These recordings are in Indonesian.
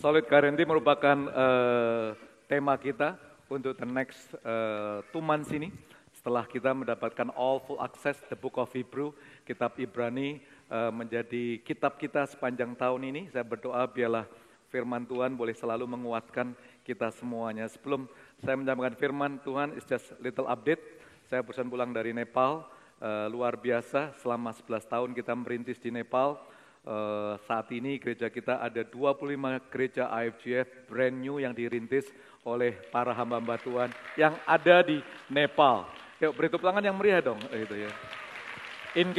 Solid Guarantee merupakan tema kita untuk the next 2 months ini. Setelah kita mendapatkan all full access, the book of Hebrew, kitab Ibrani menjadi kitab kita sepanjang tahun ini. Saya berdoa biarlah firman Tuhan boleh selalu menguatkan kita semuanya. Sebelum saya menyampaikan firman Tuhan, it's just little update. Saya barusan pulang dari Nepal, luar biasa selama 11 tahun kita merintis di Nepal. Saat ini gereja kita ada 25 gereja IFGF brand new yang dirintis oleh para hamba-hamba Tuhan yang ada di Nepal. Yuk beri tepuk tangan yang meriah dong. Gitu ya. In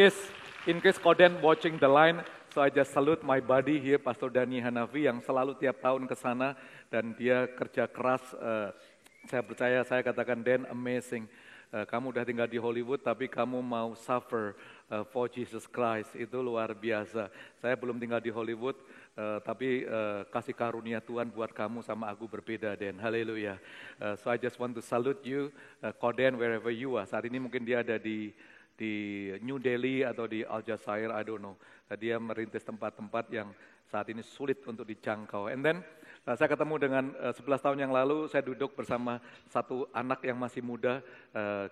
case Koden watching the line, so I just salute my buddy here, Pastor Dani Hanafi yang selalu tiap tahun ke sana dan dia kerja keras. Saya percaya, saya katakan Dan amazing. Kamu udah tinggal di Hollywood tapi kamu mau suffer for Jesus Christ, itu luar biasa. Saya belum tinggal di Hollywood, tapi kasih karunia Tuhan buat kamu sama aku berbeda, Dan. Haleluya. So I just want to salute you, Koden, wherever you are. Saat ini mungkin dia ada di New Delhi atau di Aljazair, I don't know. Dia merintis tempat-tempat yang saat ini sulit untuk dijangkau. And then saya ketemu dengan 11 tahun yang lalu, saya duduk bersama satu anak yang masih muda.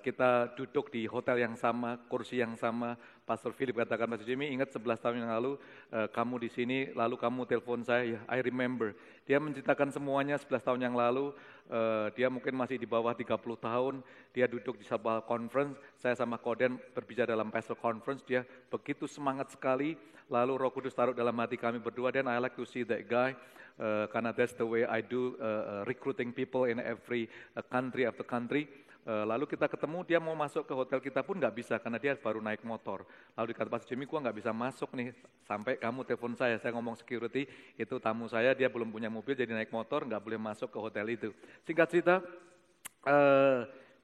Kita duduk di hotel yang sama, kursi yang sama. Pastor Philip katakan, Pastor Jimmy, ingat 11 tahun yang lalu kamu di sini, lalu kamu telepon saya, ya, I remember. Dia menceritakan semuanya 11 tahun yang lalu, dia mungkin masih di bawah 30 tahun, dia duduk di sebuah conference, saya sama Koden berbicara dalam pastor conference, dia begitu semangat sekali, lalu Roh Kudus taruh dalam hati kami berdua, dan I like to see that guy, karena that's the way I do recruiting people in every country after country. Lalu kita ketemu, dia mau masuk ke hotel kita pun nggak bisa karena dia baru naik motor. Lalu dikata Pastor Jimmy, gua nggak bisa masuk nih sampai kamu telepon saya ngomong security, itu tamu saya, dia belum punya mobil jadi naik motor, nggak boleh masuk ke hotel itu. Singkat cerita,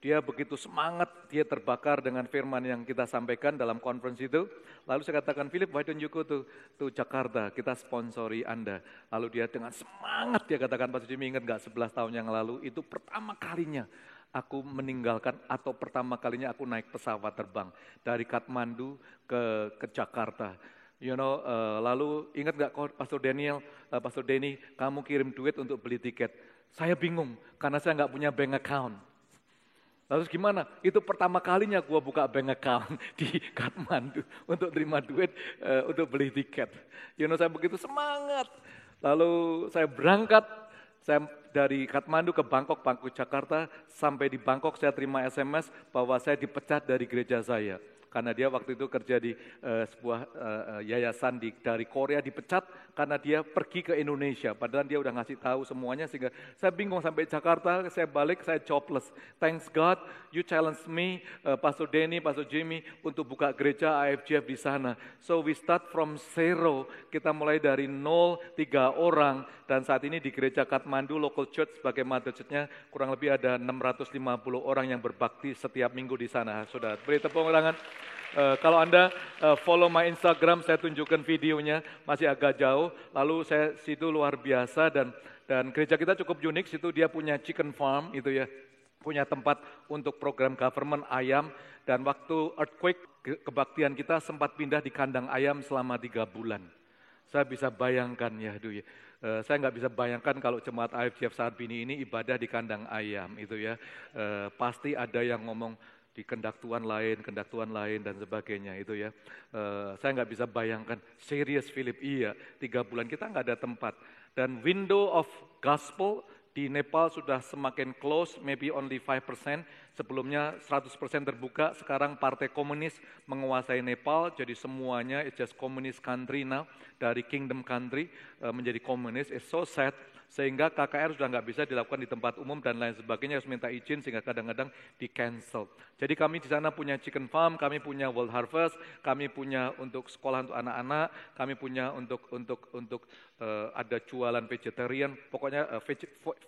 dia begitu semangat, dia terbakar dengan firman yang kita sampaikan dalam conference itu. Lalu saya katakan, Philip, why don't you go to Jakarta, kita sponsori Anda. Lalu dia dengan semangat, dia katakan, Pastor Jimmy, ingat gak 11 tahun yang lalu, itu pertama kalinya aku meninggalkan atau pertama kalinya aku naik pesawat terbang dari Kathmandu ke Jakarta. You know, lalu ingat gak Pastor Daniel, Pastor Denny, kamu kirim duit untuk beli tiket. Saya bingung karena saya gak punya bank account. Lalu gimana? Itu pertama kalinya gua buka bank account di Kathmandu untuk terima duit untuk beli tiket. You know, saya begitu semangat. Lalu saya berangkat, saya dari Kathmandu ke Bangkok, Jakarta, sampai di Bangkok saya terima SMS bahwa saya dipecat dari gereja saya. Karena dia waktu itu kerja di sebuah yayasan dari Korea, dipecat karena dia pergi ke Indonesia. Padahal dia udah ngasih tahu semuanya, sehingga saya bingung sampai Jakarta, saya balik, saya jobless. Thanks God, you challenge me, Pastor Denny, Pastor Jimmy, untuk buka gereja IFGF di sana. So we start from zero, kita mulai dari 0, 3 orang, dan saat ini di gereja Kathmandu Local Church sebagai mother church-nya kurang lebih ada 650 orang yang berbakti setiap minggu di sana. Saudara, beri tepuk tangan. Kalau Anda follow my Instagram, saya tunjukkan videonya, masih agak jauh. Lalu saya situ luar biasa dan gereja kita cukup unik, situ dia punya chicken farm itu ya, punya tempat untuk program government ayam. Dan waktu earthquake, kebaktian kita sempat pindah di kandang ayam selama 3 bulan. Saya bisa bayangkan ya, saya nggak bisa bayangkan kalau jemaat IFGF Sarbini ini ibadah di kandang ayam itu ya. Pasti ada yang ngomong di kendak Tuhan lain dan sebagainya itu ya. Saya nggak bisa bayangkan, serius Philip, iya 3 bulan kita nggak ada tempat. Dan window of gospel di Nepal sudah semakin close, maybe only 5%. Sebelumnya 100% terbuka, sekarang partai komunis menguasai Nepal, jadi semuanya it's just communist country now, dari kingdom country menjadi komunis, it's so sad. Sehingga KKR sudah nggak bisa dilakukan di tempat umum dan lain sebagainya, harus minta izin sehingga kadang-kadang di cancel. Jadi kami di sana punya chicken farm, kami punya World Harvest, kami punya untuk sekolah untuk anak-anak, kami punya untuk ada jualan vegetarian, pokoknya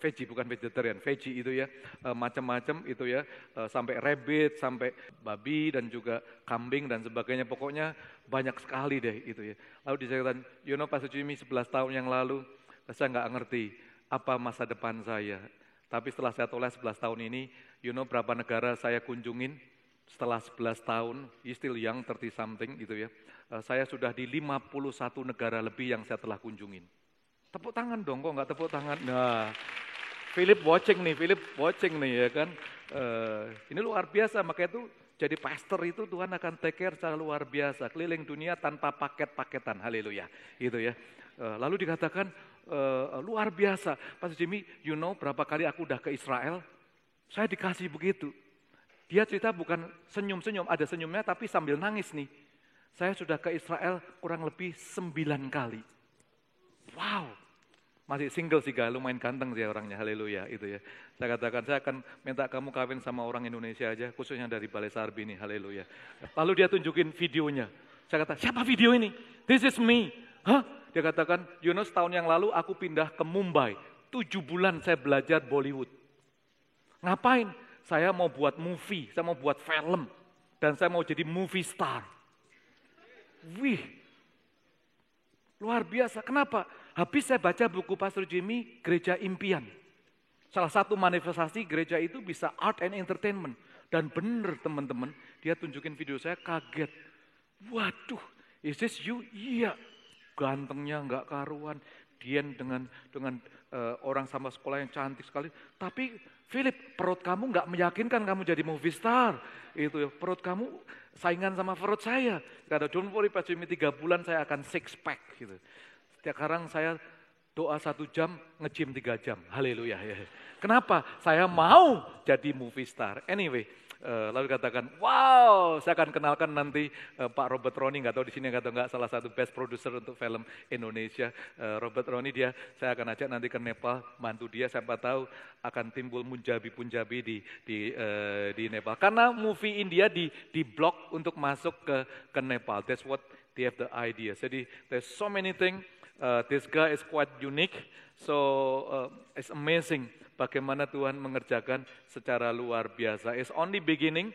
veggie bukan vegetarian, veggie itu ya, macam-macam itu ya, sampai rabbit, sampai babi dan juga kambing dan sebagainya, pokoknya banyak sekali deh itu ya. Lalu disebutkan, you know Pastor Jimmy 11 tahun yang lalu, saya nggak ngerti apa masa depan saya. Tapi setelah saya toleh 11 tahun ini, you know berapa negara saya kunjungin setelah 11 tahun, you still young, 30 something gitu ya. Saya sudah di 51 negara lebih yang saya telah kunjungin. Tepuk tangan dong, kok nggak tepuk tangan? Nah, Philip watching nih ya kan. Ini luar biasa, makanya itu jadi pastor itu Tuhan akan take care secara luar biasa. Keliling dunia tanpa paket-paketan, haleluya. Gitu ya. Lalu dikatakan luar biasa. Pastor Jimmy, you know berapa kali aku udah ke Israel? Saya dikasih begitu. Dia cerita bukan senyum-senyum, ada senyumnya tapi sambil nangis nih. Saya sudah ke Israel kurang lebih 9 kali. Wow, masih single sih, lumayan ganteng sih orangnya, haleluya itu ya. Saya katakan, saya akan minta kamu kawin sama orang Indonesia aja, khususnya dari Balai Sarbi ini, haleluya. Lalu dia tunjukin videonya. Saya kata, siapa video ini? This is me. Hah? Dia katakan, you know setahun yang lalu aku pindah ke Mumbai. 7 bulan saya belajar Bollywood. Ngapain? Saya mau buat movie, saya mau buat film. Dan saya mau jadi movie star. Wih, luar biasa. Kenapa? Habis saya baca buku Pastor Jimmy, Gereja Impian. Salah satu manifestasi gereja itu bisa art and entertainment. Dan benar teman-teman, dia tunjukin video saya kaget. Waduh, is this you? Iya, gantengnya nggak karuan. Dian dengan orang sama sekolah yang cantik sekali. Tapi Philip, perut kamu nggak meyakinkan kamu jadi movie star. Itu ya, perut kamu saingan sama perut saya. Kata, don't worry Pastor Jimmy, 3 bulan saya akan 6 pack gitu. Sekarang saya doa 1 jam, nge-gym 3 jam. Haleluya. Ya. Kenapa? Saya mau jadi movie star. Anyway, lalu katakan, wow, saya akan kenalkan nanti Pak Robert Roni, nggak tahu di sini atau nggak, salah satu best producer untuk film Indonesia. Robert Roni saya akan ajak nanti ke Nepal, bantu dia, siapa tahu akan timbul Punjabi di Nepal. Karena movie India di blok untuk masuk ke Nepal. That's what they have the idea. Jadi there's so many things. This guy is quite unique, so it's amazing bagaimana Tuhan mengerjakan secara luar biasa. It's only beginning.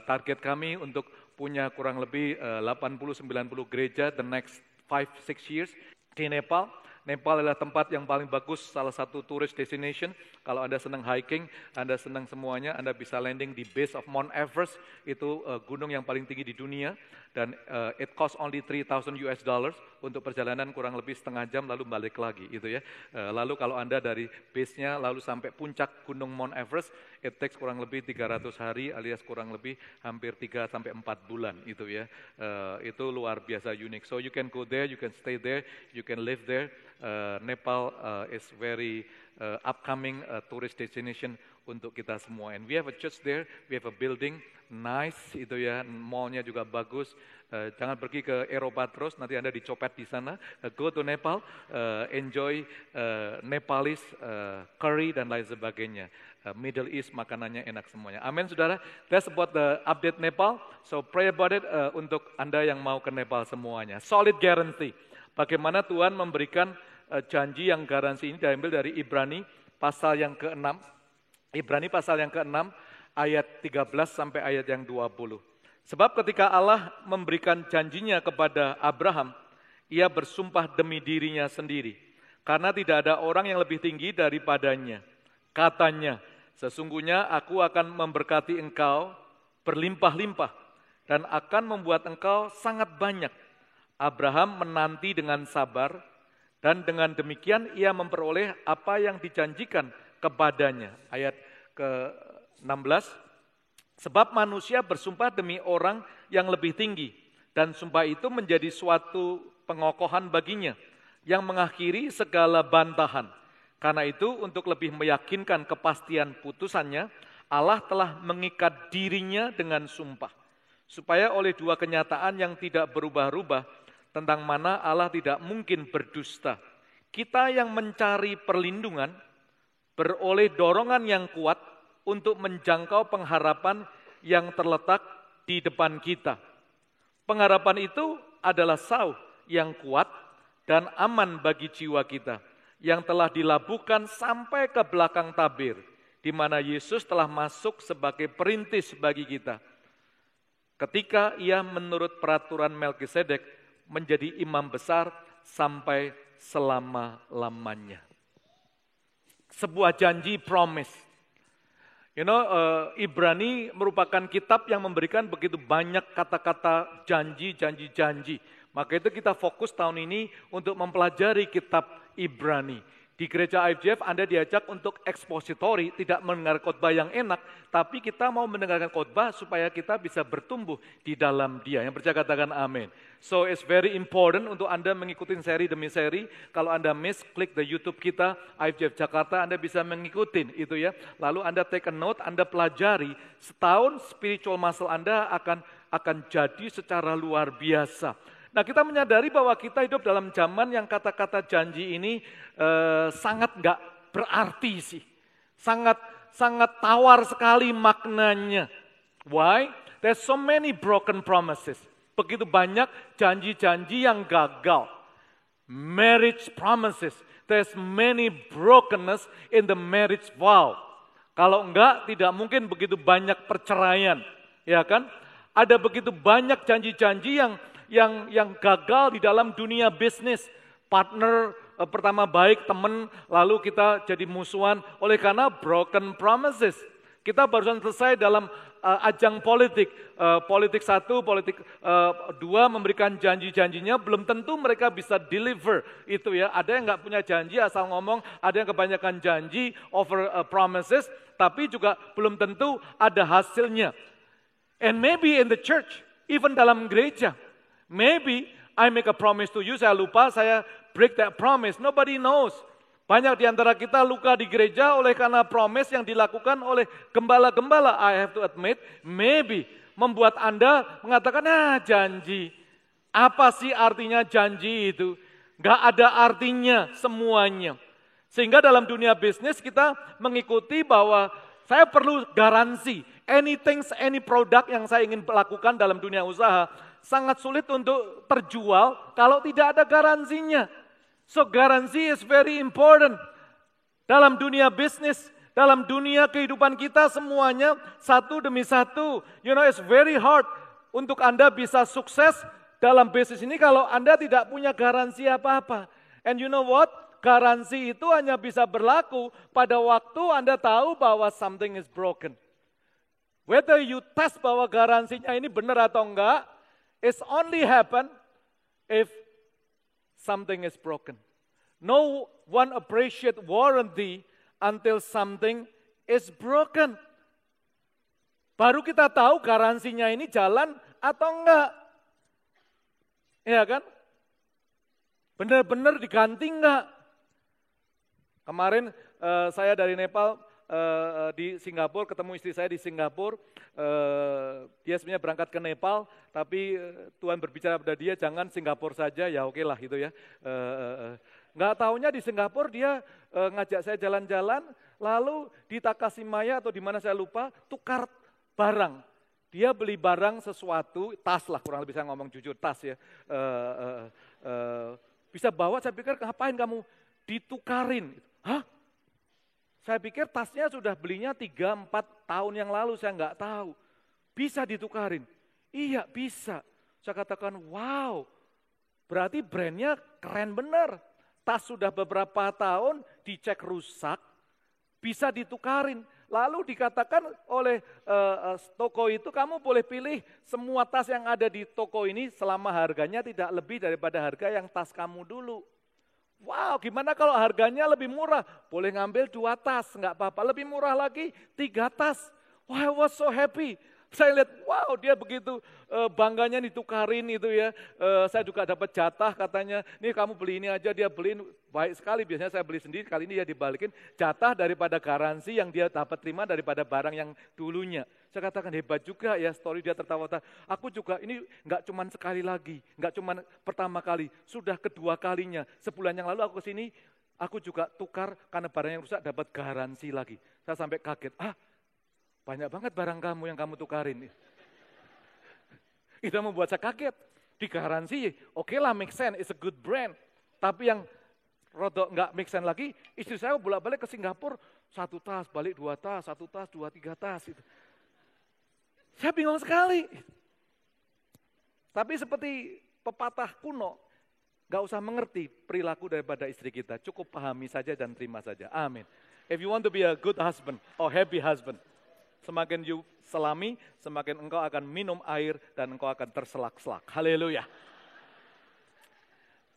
Target kami untuk punya kurang lebih 80-90 gereja the next 5-6 years di Nepal. Nepal adalah tempat yang paling bagus, salah satu tourist destination. Kalau Anda senang hiking, Anda senang semuanya, Anda bisa landing di base of Mount Everest, itu gunung yang paling tinggi di dunia. Dan it cost only $3,000 untuk perjalanan kurang lebih setengah jam lalu balik lagi itu ya. Lalu kalau Anda dari base-nya lalu sampai puncak gunung Mount Everest, it takes kurang lebih 300 hari alias kurang lebih hampir 3-4 bulan itu ya. Itu luar biasa unik. So you can go there, you can stay there, you can live there. Nepal is very upcoming tourist destination untuk kita semua. And we have a church there, we have a building, nice itu ya, mallnya juga bagus. Jangan pergi ke Eropa terus, nanti Anda dicopet di sana. Go to Nepal, enjoy Nepalese curry dan lain sebagainya. Middle East makanannya enak semuanya. Amin saudara. That's about the update Nepal. So pray about it untuk Anda yang mau ke Nepal semuanya. Solid guarantee. Bagaimana Tuhan memberikan janji yang garansi ini diambil dari Ibrani pasal yang ke-6. Ibrani pasal yang ke-6 ayat 13 sampai ayat yang 20. Sebab ketika Allah memberikan janjinya kepada Abraham, ia bersumpah demi dirinya sendiri. Karena tidak ada orang yang lebih tinggi daripadanya. Katanya, sesungguhnya aku akan memberkati engkau berlimpah-limpah dan akan membuat engkau sangat banyak. Abraham menanti dengan sabar dan dengan demikian ia memperoleh apa yang dijanjikan kepadanya. Ayat ke-16, sebab manusia bersumpah demi orang yang lebih tinggi dan sumpah itu menjadi suatu pengokohan baginya yang mengakhiri segala bantahan. Karena itu untuk lebih meyakinkan kepastian putusannya, Allah telah mengikat dirinya dengan sumpah. Supaya oleh 2 kenyataan yang tidak berubah-ubah, tentang mana Allah tidak mungkin berdusta. Kita yang mencari perlindungan, beroleh dorongan yang kuat untuk menjangkau pengharapan yang terletak di depan kita. Pengharapan itu adalah sauh yang kuat dan aman bagi jiwa kita, yang telah dilabuhkan sampai ke belakang tabir, di mana Yesus telah masuk sebagai perintis bagi kita. Ketika ia menurut peraturan Melkisedek menjadi imam besar sampai selama-lamanya. Sebuah janji promise. Ibrani merupakan kitab yang memberikan begitu banyak kata-kata janji. Maka itu kita fokus tahun ini untuk mempelajari kitab Ibrani. Di gereja IFJF Anda diajak untuk ekspositori, tidak mendengar khotbah yang enak, tapi kita mau mendengarkan khotbah supaya kita bisa bertumbuh di dalam Dia. Yang percaya katakan amin. So it's very important untuk Anda mengikuti seri demi seri. Kalau Anda miss, klik the YouTube kita, IFJF Jakarta, Anda bisa mengikuti itu ya. Lalu Anda take a note, Anda pelajari, setahun spiritual muscle Anda akan jadi secara luar biasa. Nah, kita menyadari bahwa kita hidup dalam zaman yang kata-kata janji ini sangat enggak berarti sih. Sangat tawar sekali maknanya. Why? There's so many broken promises. Begitu banyak janji-janji yang gagal. Marriage promises. There's many brokenness in the marriage vow. Kalau enggak, tidak mungkin begitu banyak perceraian. Ya kan? Ada begitu banyak janji-janji yang gagal di dalam dunia bisnis. Partner pertama baik, teman, lalu kita jadi musuhan oleh karena broken promises. Kita barusan selesai dalam ajang politik. Politik 1, politik 2 memberikan janji-janjinya, belum tentu mereka bisa deliver. Itu ya, ada yang nggak punya janji asal ngomong, ada yang kebanyakan janji over promises, tapi juga belum tentu ada hasilnya. And maybe in the church, even dalam gereja, maybe I make a promise to you, saya lupa, saya break that promise. Nobody knows. Banyak di antara kita luka di gereja oleh karena promise yang dilakukan oleh gembala-gembala. I have to admit, maybe membuat Anda mengatakan, janji. Apa sih artinya janji itu? Gak ada artinya semuanya. Sehingga dalam dunia bisnis kita mengikuti bahwa saya perlu garansi. Anything, any product yang saya ingin lakukan dalam dunia usaha, sangat sulit untuk terjual kalau tidak ada garansinya. So garansi is very important. Dalam dunia bisnis, dalam dunia kehidupan kita semuanya satu demi satu. It's very hard untuk Anda bisa sukses dalam bisnis ini kalau Anda tidak punya garansi apa-apa. And you know what? Garansi itu hanya bisa berlaku pada waktu Anda tahu bahwa something is broken. Whether you test bahwa garansinya ini benar atau enggak, it's only happen if something is broken. No one appreciate warranty until something is broken. Baru kita tahu garansinya ini jalan atau enggak. Ya kan? Benar-benar diganti enggak? Kemarin saya dari Nepal di Singapura, ketemu istri saya di Singapura, dia sebenarnya berangkat ke Nepal, tapi Tuhan berbicara pada dia, jangan Singapura saja, ya oke lah gitu ya. Nggak taunya di Singapura dia ngajak saya jalan-jalan, lalu di Takashimaya atau di mana saya lupa, tukar barang. Dia beli barang sesuatu, tas lah kurang lebih saya ngomong jujur, tas ya. Bisa bawa, saya pikir ngapain kamu ditukarin? Hah? Saya pikir tasnya sudah belinya 3-4 tahun yang lalu, saya nggak tahu. Bisa ditukarin? Iya bisa. Saya katakan wow, berarti brandnya keren benar. Tas sudah beberapa tahun dicek rusak, bisa ditukarin. Lalu dikatakan oleh toko itu, kamu boleh pilih semua tas yang ada di toko ini selama harganya tidak lebih daripada harga yang tas kamu dulu. Wow, gimana kalau harganya lebih murah? Boleh ngambil 2 tas, enggak apa-apa. Lebih murah lagi 3 tas. Wow, I was so happy. Saya lihat, wow dia begitu bangganya ditukarin itu ya. Saya juga dapat jatah katanya, nih kamu beli ini aja, dia beliin baik sekali. Biasanya saya beli sendiri, kali ini dia dibalikin jatah daripada garansi yang dia dapat terima daripada barang yang dulunya. Saya katakan hebat juga ya, story dia tertawa-tawa. Aku juga ini enggak cuma sekali lagi, enggak cuma pertama kali, sudah kedua kalinya. Sebulan yang lalu aku kesini, aku juga tukar karena barang yang rusak dapat garansi lagi. Saya sampai kaget, banyak banget barang kamu yang kamu tukarin. Itu membuat saya kaget. Digaransi, oke lah make sense, it's a good brand. Tapi yang rodok nggak make sense lagi, istri saya bolak-balik ke Singapura, 1 tas, balik 2 tas, 1 tas, 2, 3 tas. Gitu. Saya bingung sekali. Tapi seperti pepatah kuno, nggak usah mengerti perilaku daripada istri kita, cukup pahami saja dan terima saja. Amin. If you want to be a good husband or happy husband, Semakin you selami, semakin engkau akan minum air dan engkau akan terselak-selak. Haleluya.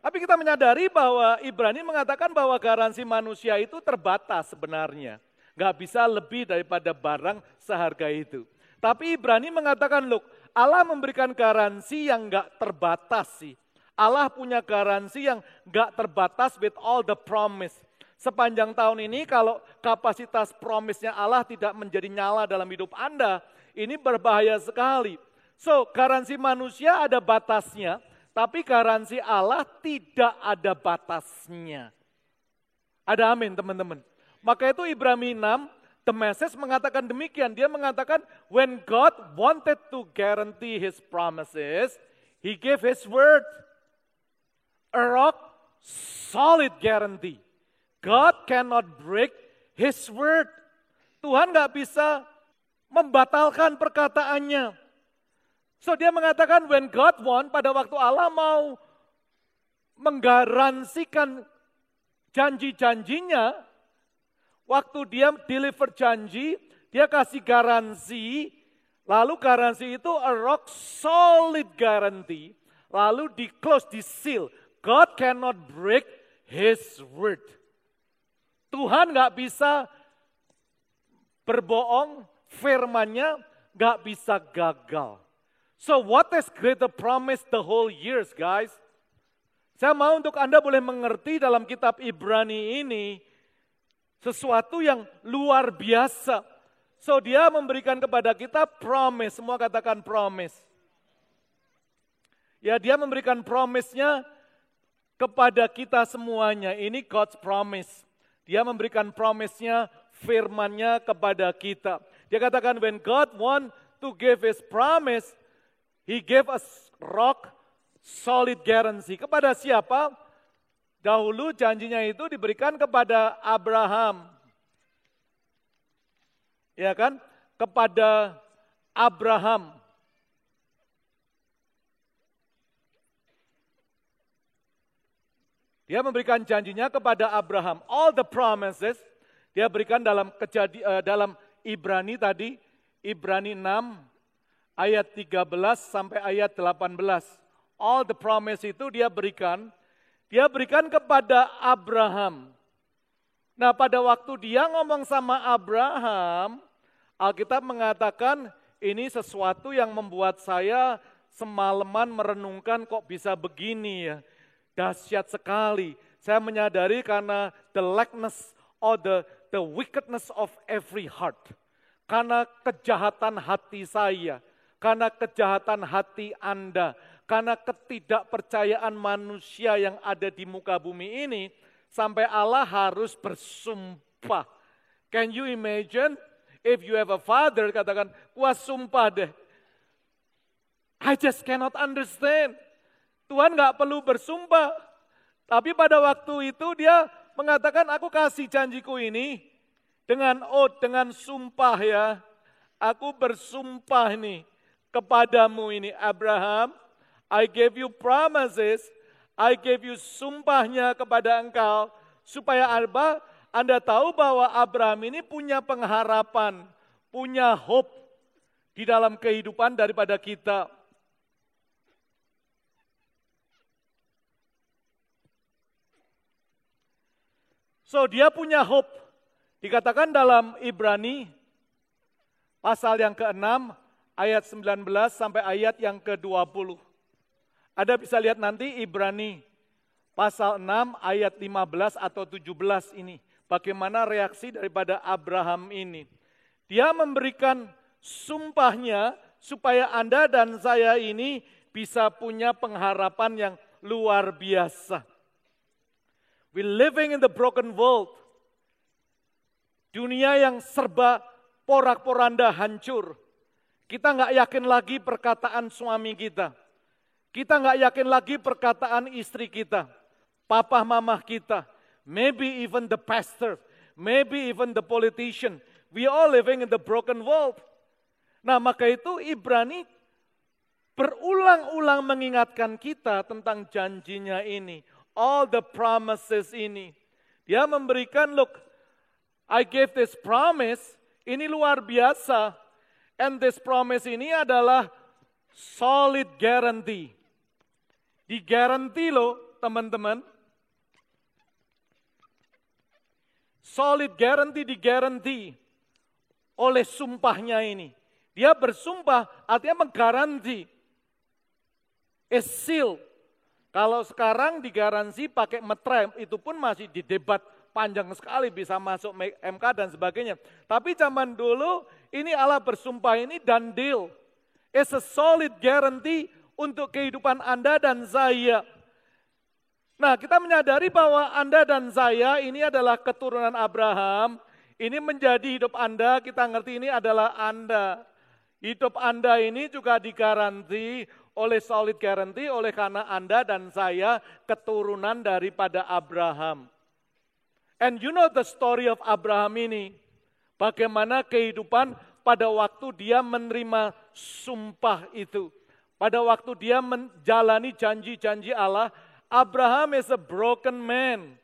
Tapi kita menyadari bahwa Ibrani mengatakan bahwa garansi manusia itu terbatas sebenarnya. Gak bisa lebih daripada barang seharga itu. Tapi Ibrani mengatakan, look, Allah memberikan garansi yang gak terbatas sih. Allah punya garansi yang gak terbatas with all the promise. Sepanjang tahun ini kalau kapasitas promise-nya Allah tidak menjadi nyala dalam hidup Anda, ini berbahaya sekali. So, garansi manusia ada batasnya. Tapi garansi Allah tidak ada batasnya. Ada amin teman-teman. Maka itu Ibrani 6, The Message mengatakan demikian. Dia mengatakan, when God wanted to guarantee His promises, He gave His word. A rock solid guarantee. God cannot break His word. Tuhan gak bisa membatalkan perkataannya. So dia mengatakan when God want, pada waktu Allah mau menggaransikan janji-janjinya, waktu dia deliver janji, dia kasih garansi, lalu garansi itu a rock solid guarantee, lalu di close, di seal. God cannot break His word. Tuhan gak bisa berbohong, firman-Nya gak bisa gagal. So what is greater promise the whole years, guys? Saya mau untuk Anda boleh mengerti dalam kitab Ibrani ini sesuatu yang luar biasa. So dia memberikan kepada kita promise, semua katakan promise. Ya dia memberikan promise-nya kepada kita semuanya, ini God's promise. Dia memberikan promise-nya, firman-Nya kepada kita. Dia katakan when God want to give His promise, He gave us rock solid guarantee. Kepada siapa? Dahulu janjinya itu diberikan kepada Abraham. Ya kan? Kepada Abraham. Dia memberikan janjinya kepada Abraham. All the promises dia berikan dalam dalam Ibrani tadi, Ibrani 6 ayat 13 sampai ayat 18. All the promise itu dia berikan kepada Abraham. Nah pada waktu dia ngomong sama Abraham, Alkitab mengatakan ini sesuatu yang membuat saya semalaman merenungkan kok bisa begini ya. Dahsyat sekali. Saya menyadari karena the lackness or the wickedness of every heart. Karena kejahatan hati saya. Karena kejahatan hati Anda, karena ketidakpercayaan manusia yang ada di muka bumi ini, sampai Allah harus bersumpah. Can you imagine if you have a father, katakan, wah sumpah deh. I just cannot understand. Tuhan gak perlu bersumpah. Tapi pada waktu itu dia mengatakan, aku kasih janjiku ini dengan oath, dengan sumpah ya. Aku bersumpah nih. Kepadamu ini Abraham, I gave you promises, I gave you sumpahnya kepada engkau, supaya Anda tahu bahwa Abraham ini punya pengharapan, punya hope di dalam kehidupan daripada kita. So dia punya hope, dikatakan dalam Ibrani pasal yang ke-6, ayat 19 sampai ayat yang ke-20. Anda bisa lihat nanti Ibrani pasal 6 ayat 15 atau 17 ini. Bagaimana reaksi daripada Abraham ini. Dia memberikan sumpahnya supaya Anda dan saya ini bisa punya pengharapan yang luar biasa. We living in the broken world. Dunia yang serba porak-poranda hancur. Kita nggak yakin lagi perkataan suami kita. Kita nggak yakin lagi perkataan istri kita. Papa mama kita. Maybe even the pastor. Maybe even the politician. We all living in the broken world. Nah maka itu Ibrani berulang-ulang mengingatkan kita tentang janjinya ini. All the promises ini. Dia memberikan, look, I gave this promise. Ini luar biasa. And this promise ini adalah solid guarantee. Digaranti loh teman-teman. Solid guarantee digaranti oleh sumpahnya ini. Dia bersumpah artinya menggaranti. A seal. Kalau sekarang digaransi pakai metre, itu pun masih didebat panjang sekali, bisa masuk MK dan sebagainya. Tapi zaman dulu, ini Allah bersumpah ini dan deal. It's a solid guarantee untuk kehidupan Anda dan saya. Nah, kita menyadari bahwa Anda dan saya ini adalah keturunan Abraham. Ini menjadi hidup Anda, kita ngerti ini adalah Anda. Hidup Anda ini juga digaranti oleh solid guarantee, oleh karena Anda dan saya keturunan daripada Abraham. And you know the story of Abraham ini. Bagaimana kehidupan pada waktu dia menerima sumpah itu. Pada waktu dia menjalani janji-janji Allah, Abraham is a broken man.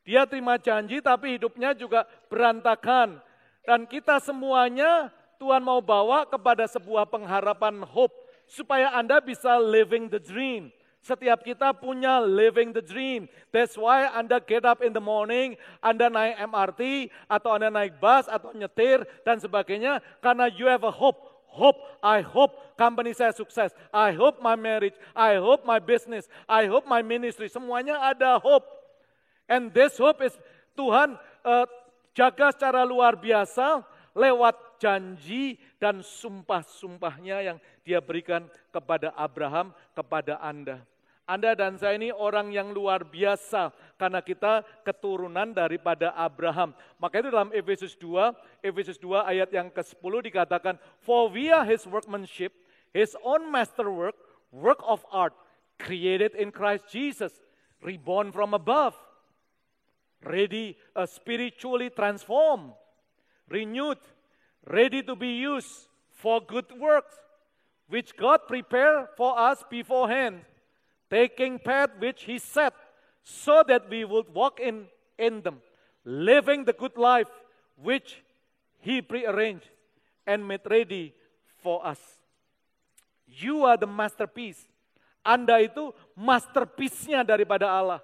Dia terima janji tapi hidupnya juga berantakan. Dan kita semuanya Tuhan mau bawa kepada sebuah pengharapan hope. Supaya Anda bisa living the dream. Setiap kita punya living the dream. That's why Anda get up in the morning, Anda naik MRT, atau Anda naik bus, atau nyetir, dan sebagainya. Karena you have a hope. I hope company saya sukses. I hope my marriage. I hope my business. I hope my ministry. Semuanya ada hope. And this hope is Tuhan jaga secara luar biasa lewat janji dan sumpah-sumpahnya yang dia berikan kepada Abraham, kepada Anda. Anda dan saya ini orang yang luar biasa karena kita keturunan daripada Abraham. Maka itu dalam Efesus 2 ayat yang ke-10 dikatakan, for we are his workmanship, his own masterwork, work of art, created in Christ Jesus, reborn from above, ready, spiritually transformed, renewed, ready to be used for good works, which God prepared for us beforehand, taking path which he set, so that we would walk in them, living the good life which he prearranged and made ready for us. You are the masterpiece. Anda itu masterpiece-nya daripada Allah.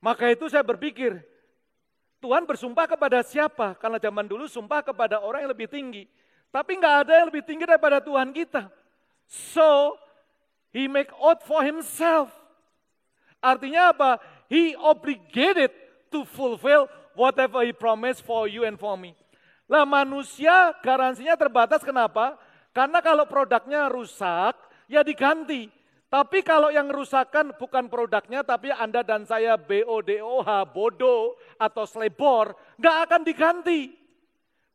Maka itu saya berpikir, Tuhan bersumpah kepada siapa? Karena zaman dulu sumpah kepada orang yang lebih tinggi. Tapi nggak ada yang lebih tinggi daripada Tuhan kita. So, he make oath for himself. Artinya apa? He obligated to fulfill whatever he promised for you and for me. Lah manusia garansinya terbatas, kenapa? Karena kalau produknya rusak, ya diganti. Tapi kalau yang rusakan bukan produknya, tapi Anda dan saya BODOH, bodoh atau slebor, nggak akan diganti.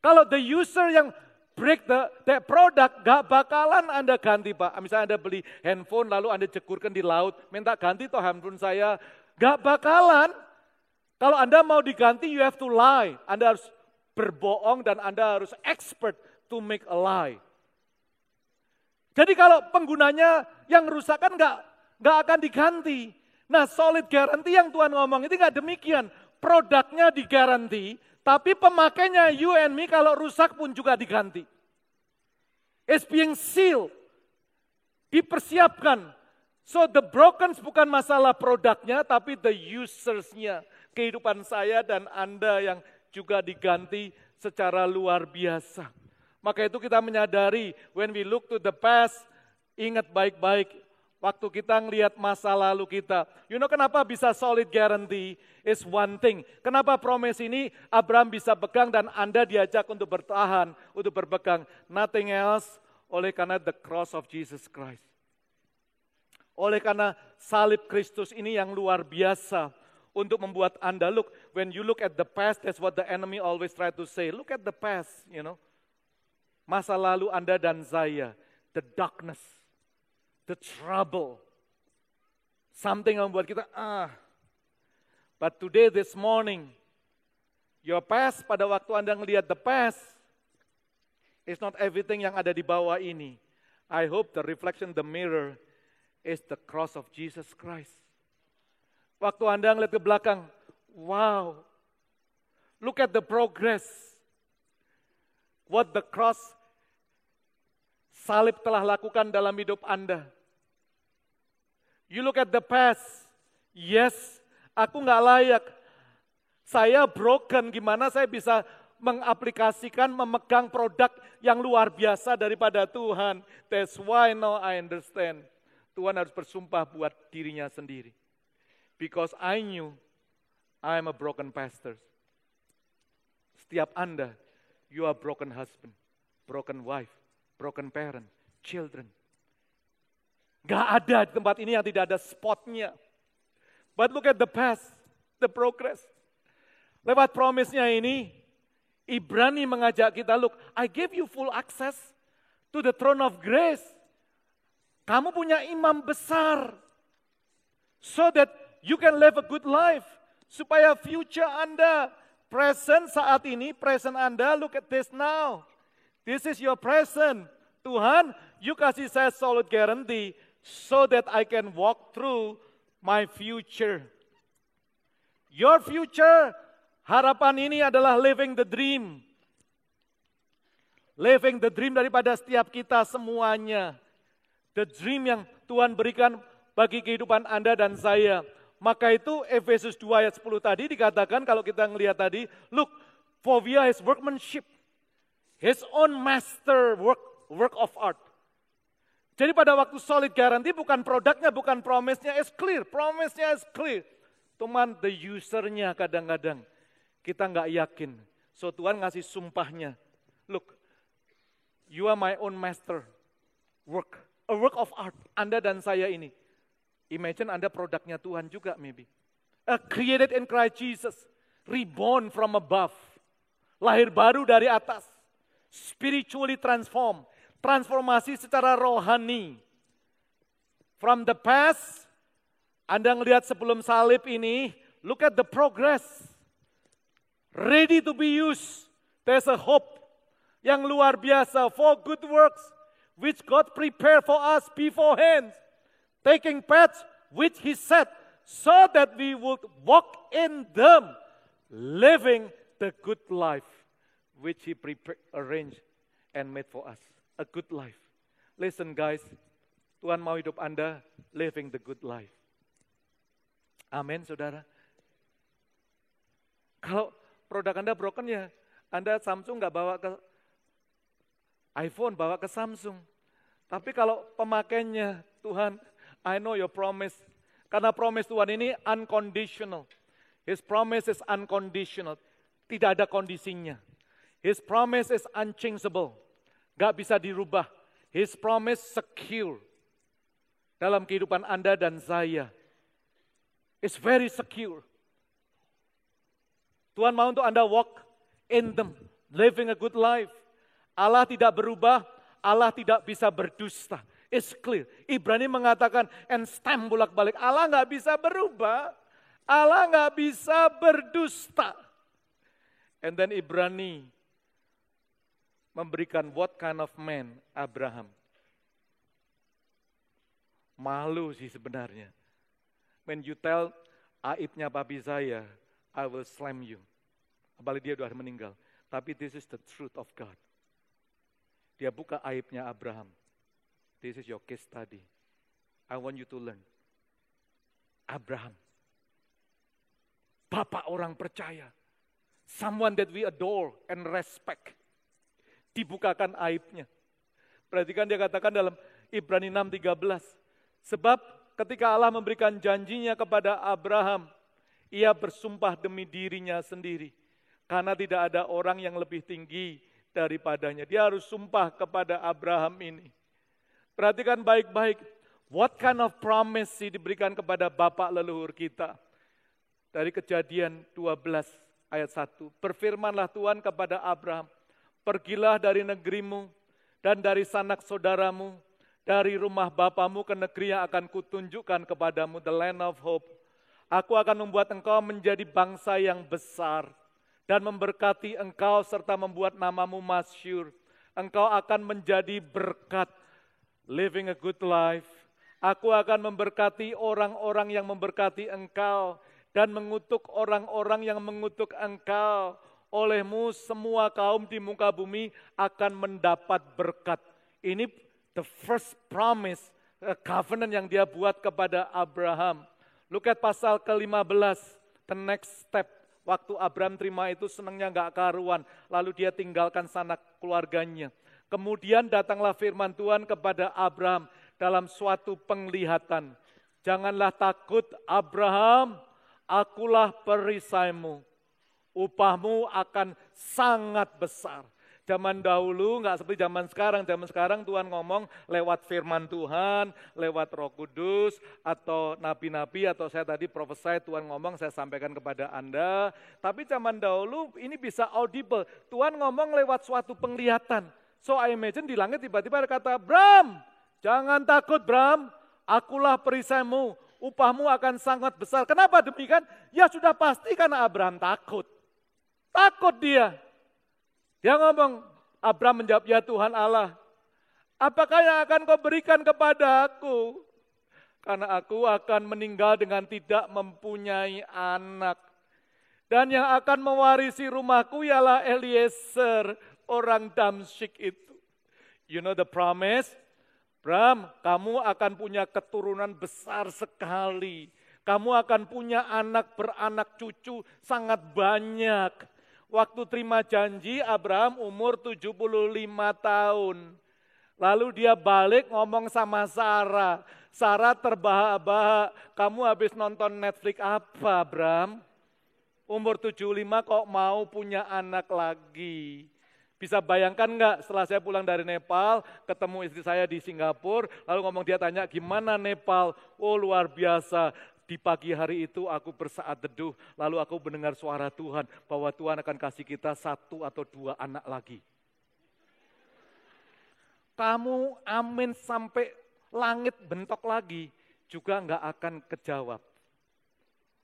Kalau the user yang break the product, nggak bakalan Anda ganti Pak. Misalnya Anda beli handphone lalu Anda cekurkan di laut, minta ganti toh handphone saya, nggak bakalan. Kalau Anda mau diganti, you have to lie. Anda harus berbohong dan Anda harus expert to make a lie. Jadi kalau penggunanya yang rusak kan nggak akan diganti. Nah solid guarantee yang Tuhan ngomong itu nggak demikian. Produknya digaranti, tapi pemakainya you and me kalau rusak pun juga diganti. It's being sealed, dipersiapkan. So the broken bukan masalah produknya, tapi the usersnya. Kehidupan saya dan Anda yang juga diganti secara luar biasa. Maka itu kita menyadari, when we look to the past, ingat baik-baik, waktu kita ngelihat masa lalu kita. You know kenapa bisa solid guarantee? Is one thing. Kenapa promise ini Abraham bisa pegang dan Anda diajak untuk bertahan, untuk berpegang. Nothing else, oleh karena the cross of Jesus Christ. Oleh karena salib Kristus ini yang luar biasa. Untuk membuat Anda, look, when you look at the past, that's what the enemy always try to say. Look at the past, you know. Masa lalu Anda dan saya, the darkness, the trouble, something yang membuat kita, But today, this morning, your past, pada waktu Anda melihat the past, is not everything yang ada di bawah ini. I hope the reflection, the mirror, is the cross of Jesus Christ. Waktu Anda ngelihat ke belakang, wow, look at the progress. what the cross, salib telah lakukan dalam hidup Anda. You look at the past, yes, aku nggak layak. Saya broken, gimana saya bisa mengaplikasikan, memegang produk yang luar biasa daripada Tuhan. That's why now I understand. Tuhan harus bersumpah buat dirinya sendiri. Because I knew I am a broken pastor. Setiap Anda, you are broken husband, broken wife, broken parent, children. Gak ada di tempat ini yang tidak ada spotnya. But look at the past, the progress. Lewat promise-nya ini, Ibrani mengajak kita, look, I gave you full access to the throne of grace. Kamu punya imam besar. So that you can live a good life. Supaya future Anda, present saat ini, present Anda, look at this now. This is your present. Tuhan, you kasih saya solid guarantee so that I can walk through my future. Your future, harapan ini adalah living the dream. Living the dream daripada setiap kita semuanya. The dream yang Tuhan berikan bagi kehidupan Anda dan saya. Maka itu Efesus 2 ayat 10 tadi dikatakan kalau kita ngelihat tadi, look, for we are his workmanship, his own master work of art. Jadi pada waktu solid guarantee bukan produknya, bukan promise-nya is clear, promise-nya is clear. Cuman the user-nya kadang-kadang kita nggak yakin. So Tuhan ngasih sumpahnya, look, you are my own master work, a work of art, Anda dan saya ini. Imagine Anda produknya Tuhan juga maybe. Created in Christ Jesus, reborn from above, lahir baru dari atas, spiritually transformed, transformasi secara rohani. From the past, Anda ngelihat sebelum salib ini, look at the progress, ready to be used. There's a hope yang luar biasa for good works, which God prepared for us beforehand. Taking paths which he set, so that we would walk in them, living the good life which he arranged and made for us. A good life. Listen guys, Tuhan mau hidup Anda living the good life. Amin saudara. Kalau produk Anda broken ya, Anda Samsung nggak bawa ke iPhone, bawa ke Samsung. Tapi kalau pemakainya Tuhan, I know your promise. Karena promise Tuhan ini unconditional. His promise is unconditional. Tidak ada kondisinya. His promise is unchangeable. Gak bisa dirubah. His promise secure. Dalam kehidupan Anda dan saya. It's very secure. Tuhan mau untuk Anda walk in them. Living a good life. Allah tidak berubah. Allah tidak bisa berdusta. It's clear. Ibrani mengatakan, and stamp bolak-balik. Allah nggak bisa berubah. Allah nggak bisa berdusta. And then Ibrani memberikan what kind of man Abraham. Malu sih sebenarnya. When you tell aibnya papi saya, I will slam you. Apalagi dia sudah meninggal. Tapi this is the truth of God. Dia buka aibnya Abraham. This is your case study. I want you to learn. Abraham. Bapak orang percaya. Someone that we adore and respect. Dibukakan aibnya. Perhatikan dia katakan dalam Ibrani 6:13. Sebab ketika Allah memberikan janjinya kepada Abraham, ia bersumpah demi dirinya sendiri. Karena tidak ada orang yang lebih tinggi daripadanya. Dia harus sumpah kepada Abraham ini. Perhatikan baik-baik, what kind of promise sih diberikan kepada bapak leluhur kita. Dari Kejadian 12 ayat 1, berfirmanlah Tuhan kepada Abraham, pergilah dari negerimu dan dari sanak saudaramu, dari rumah bapamu ke negeri yang akan kutunjukkan kepadamu, the land of hope. Aku akan membuat engkau menjadi bangsa yang besar dan memberkati engkau serta membuat namamu masyhur. Engkau akan menjadi berkat. Living a good life. Aku akan memberkati orang-orang yang memberkati engkau dan mengutuk orang-orang yang mengutuk engkau. olehmu semua kaum di muka bumi akan mendapat berkat. Ini the first promise, covenant yang dia buat kepada Abraham. Look at pasal ke-15, the next step. Waktu Abraham terima itu senangnya gak karuan, lalu dia tinggalkan sanak keluarganya. Kemudian datanglah firman Tuhan kepada Abraham dalam suatu penglihatan. Janganlah takut Abraham, akulah perisaimu. Upahmu akan sangat besar. Zaman dahulu nggak seperti zaman sekarang. Zaman sekarang Tuhan ngomong lewat firman Tuhan, lewat Roh Kudus, atau nabi-nabi, atau saya tadi prophesy, Tuhan ngomong, saya sampaikan kepada Anda. Tapi zaman dahulu ini bisa audible. Tuhan ngomong lewat suatu penglihatan. So I imagine di langit tiba-tiba ada kata, Bram, jangan takut Bram, akulah perisaimu, upahmu akan sangat besar. Kenapa demikian? Ya sudah pasti karena Abraham takut. Takut dia. Dia ngomong, Abraham menjawab, ya Tuhan Allah, apakah yang akan kau berikan kepada aku? Karena aku akan meninggal dengan tidak mempunyai anak. Dan yang akan mewarisi rumahku ialah Eliezer, orang Damsyik itu. You know the promise? Bram, kamu akan punya keturunan besar sekali. Kamu akan punya anak beranak cucu sangat banyak. Waktu terima janji, Abraham umur 75 tahun. Lalu dia balik ngomong sama Sarah. Sarah terbahak-bahak, kamu habis nonton Netflix apa, Abraham? Umur 75 kok mau punya anak lagi? Bisa bayangkan enggak setelah saya pulang dari Nepal, ketemu istri saya di Singapura, lalu ngomong dia tanya, gimana Nepal? Oh luar biasa. Di pagi hari itu aku bersaat teduh, lalu aku mendengar suara Tuhan, bahwa Tuhan akan kasih kita 1 atau 2 anak lagi. Kamu amin sampai langit bentok lagi, juga enggak akan kejawab.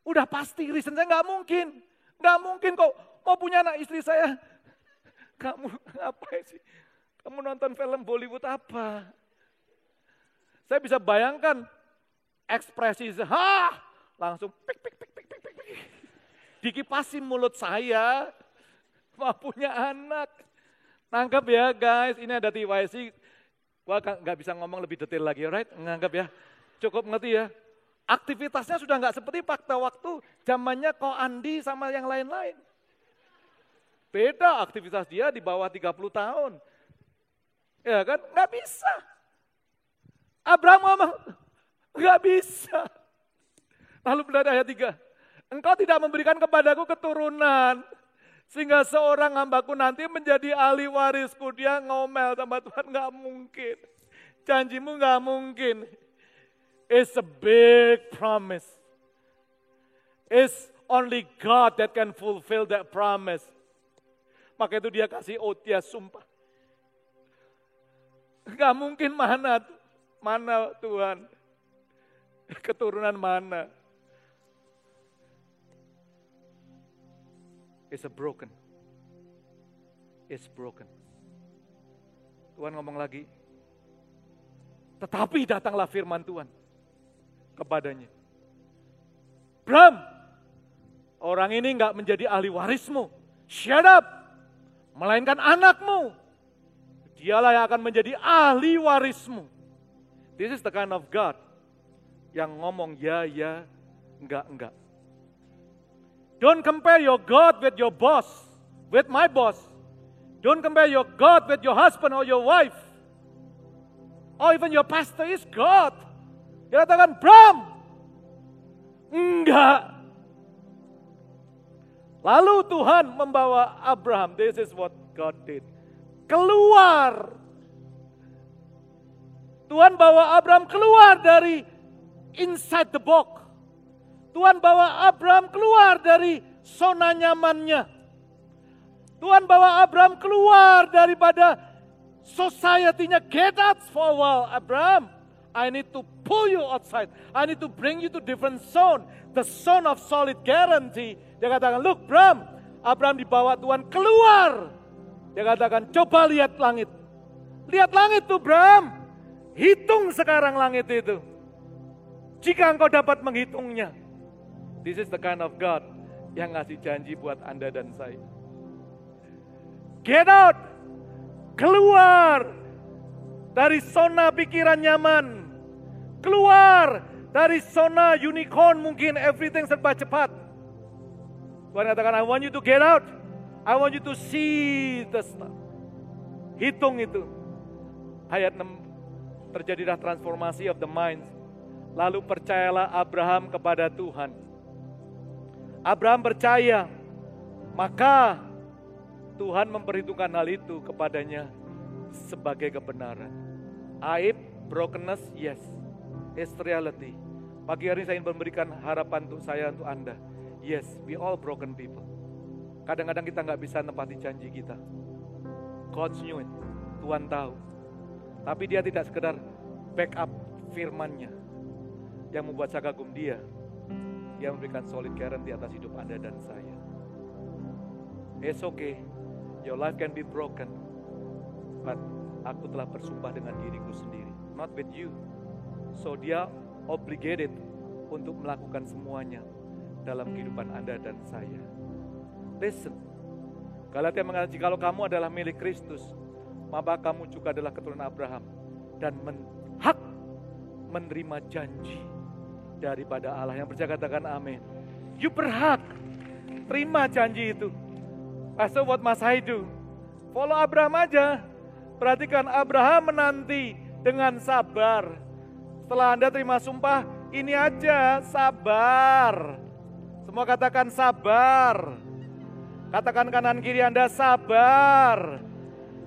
Udah pasti reason saya enggak mungkin kok mau punya anak istri saya. Kamu ngapain sih? Kamu nonton film Bollywood apa? Saya bisa bayangkan, ekspresi langsung pik. Dikipasi mulut saya, mau punya anak. Nangkep ya guys, ini ada TYC, gua nggak bisa ngomong lebih detail lagi, alright? Nangkep ya, cukup ngerti ya. Aktivitasnya sudah nggak seperti fakta waktu zamannya Ko Andi sama yang lain-lain. Beda aktivitas dia di bawah 30 tahun. Ya kan, nggak bisa. Abraham ngomong, nggak bisa. Lalu benar ayat 3, engkau tidak memberikan kepadaku keturunan, sehingga seorang hambaku nanti menjadi ahli warisku. Dia ngomel sama Tuhan, nggak mungkin. Janjimu nggak mungkin. It's a big promise. It's only God that can fulfill that promise. Maka itu dia kasih oath, dia sumpah. Nggak mungkin mana Tuhan. Keturunan mana? It's broken. Tuhan ngomong lagi. Tetapi datanglah firman Tuhan kepadanya. Bram, orang ini enggak menjadi ahli warismu. Shut up. Melainkan anakmu. Dialah yang akan menjadi ahli warismu. This is the kind of God yang ngomong ya, enggak. Don't compare your God with your boss, with my boss. Don't compare your God with your husband or your wife. Or even your pastor is God. Dia katakan, Bram, enggak. Lalu Tuhan membawa Abraham, this is what God did. Keluar. Tuhan bawa Abraham keluar dari inside the box. Tuhan bawa Abraham keluar dari zona nyamannya. Tuhan bawa Abraham keluar daripada society-nya. Get out for a while, Abraham. I need to pull you outside. I need to bring you to different zone. The zone of solid guarantee. Dia katakan, look Bram. Abraham dibawa Tuhan keluar. Dia katakan, coba lihat langit. Lihat langit tuh Bram. Hitung sekarang langit itu. Jika engkau dapat menghitungnya. This is the kind of God yang ngasih janji buat Anda dan saya. Get out. Keluar dari zona pikiran nyaman. Keluar dari zona unicorn, mungkin everything serba cepat. Tuhan katakan, I want you to get out. I want you to see the stuff. Hitung itu. Ayat 6, terjadilah transformasi of the mind. Lalu percayalah Abraham kepada Tuhan. Abraham percaya, maka Tuhan memperhitungkan hal itu kepadanya sebagai kebenaran. Aib, brokenness, yes. It's reality. Pagi hari ini saya ingin memberikan harapan untuk saya, untuk Anda. Yes, we all broken people. Kadang-kadang kita nggak bisa nepati janji kita. God knew it. Tuhan tahu. Tapi dia tidak sekedar backup firman-Nya yang membuat saya kagum dia. Dia memberikan solid guarantee atas hidup Anda dan saya. It's okay. Your life can be broken. But aku telah bersumpah dengan diriku sendiri. Not with you. So dia obligated untuk melakukan semuanya dalam kehidupan Anda dan saya. Listen. Galatia mengatakan, jikalau kamu adalah milik Kristus, maka kamu juga adalah keturunan Abraham dan hak menerima janji daripada Allah. Yang percaya katakan amin. You berhak terima janji itu. So what must I do? Follow Abraham aja. Perhatikan, Abraham menanti dengan sabar. Setelah Anda terima sumpah, ini aja, sabar. Semua katakan sabar. Katakan kanan kiri Anda, sabar.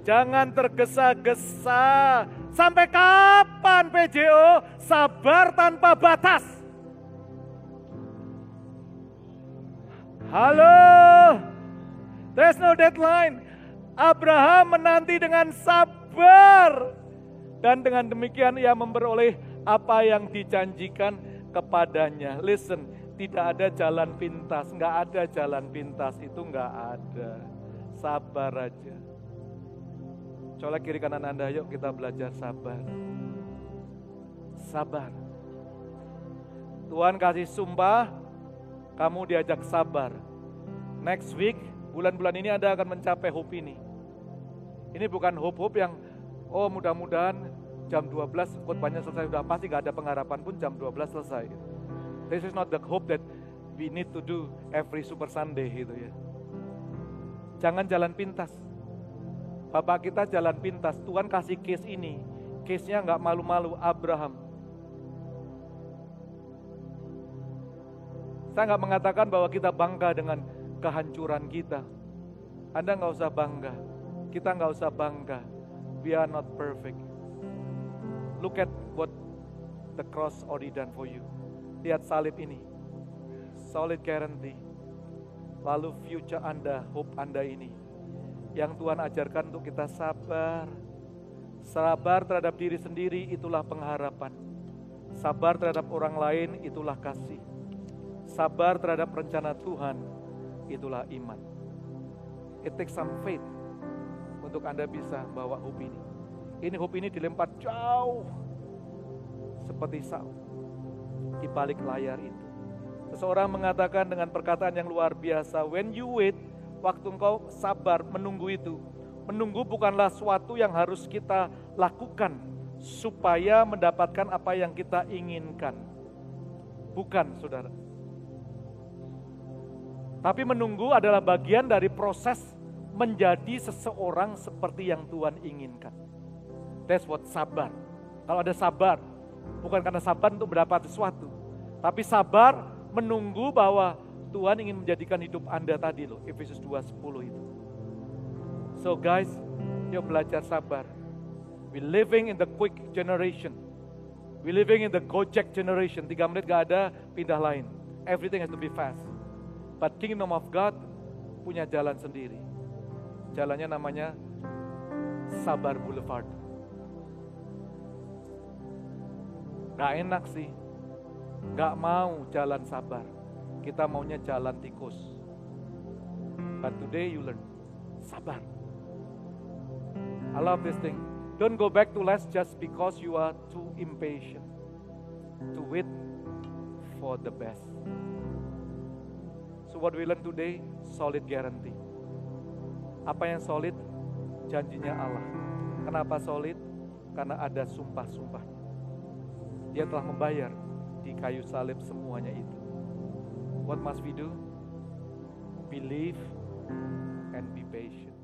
Jangan tergesa-gesa. Sampai kapan PJO? Sabar tanpa batas. Halo. There's no deadline. Abraham menanti dengan sabar. Dan dengan demikian ia memperoleh apa yang dijanjikan kepadanya. Listen, tidak ada jalan pintas. Nggak ada jalan pintas, itu nggak ada. Sabar aja. Coba kiri kanan Anda, yuk kita belajar sabar. Sabar. Tuhan kasih sumpah, kamu diajak sabar. Next week, bulan-bulan ini Anda akan mencapai hope ini. Ini bukan hope-hope yang, oh mudah-mudahan jam 12 khotbahnya selesai, sudah pasti gak ada pengharapan pun jam 12 selesai. This is not the hope that we need to do every Super Sunday gitu ya. Jangan jalan pintas. Bapak kita jalan pintas, Tuhan kasih case ini. Case-nya gak malu-malu, Abraham. Saya gak mengatakan bahwa kita bangga dengan kehancuran kita. Anda gak usah bangga. Kita gak usah bangga. We are not perfect. Look at what the cross already done for you. Lihat salib ini. Solid guarantee. Lalu future Anda, hope Anda ini. Yang Tuhan ajarkan untuk kita sabar. Sabar terhadap diri sendiri, itulah pengharapan. Sabar terhadap orang lain, itulah kasih. Sabar terhadap rencana Tuhan, itulah iman. It takes some faith untuk Anda bisa bawa hope ini. Ini hope ini dilempar jauh seperti Saul di balik layar itu. Seseorang mengatakan dengan perkataan yang luar biasa, when you wait, waktu engkau sabar menunggu itu. Menunggu bukanlah suatu yang harus kita lakukan supaya mendapatkan apa yang kita inginkan. Bukan, saudara. Tapi menunggu adalah bagian dari proses menjadi seseorang seperti yang Tuhan inginkan. That's what sabar. Kalau ada sabar, bukan karena sabar untuk mendapat sesuatu. Tapi sabar menunggu bahwa Tuhan ingin menjadikan hidup Anda tadi loh. Efesus 2:10 itu. So guys, yuk belajar sabar. We living in the quick generation. We living in the Gojek generation. 3 menit gak ada, pindah lain. Everything has to be fast. But Kingdom of God punya jalan sendiri. Jalannya namanya Sabar Boulevard. Gak enak sih. Gak mau jalan sabar. Kita maunya jalan tikus. But today you learn. Sabar. I love this thing. Don't go back to less just because you are too impatient to wait for the best. So what we learn today, solid guarantee. Apa yang solid? janjinya Allah. Kenapa solid? Karena ada sumpah-sumpah. Dia telah membayar di kayu salib semuanya itu. What must we do? Believe and be patient.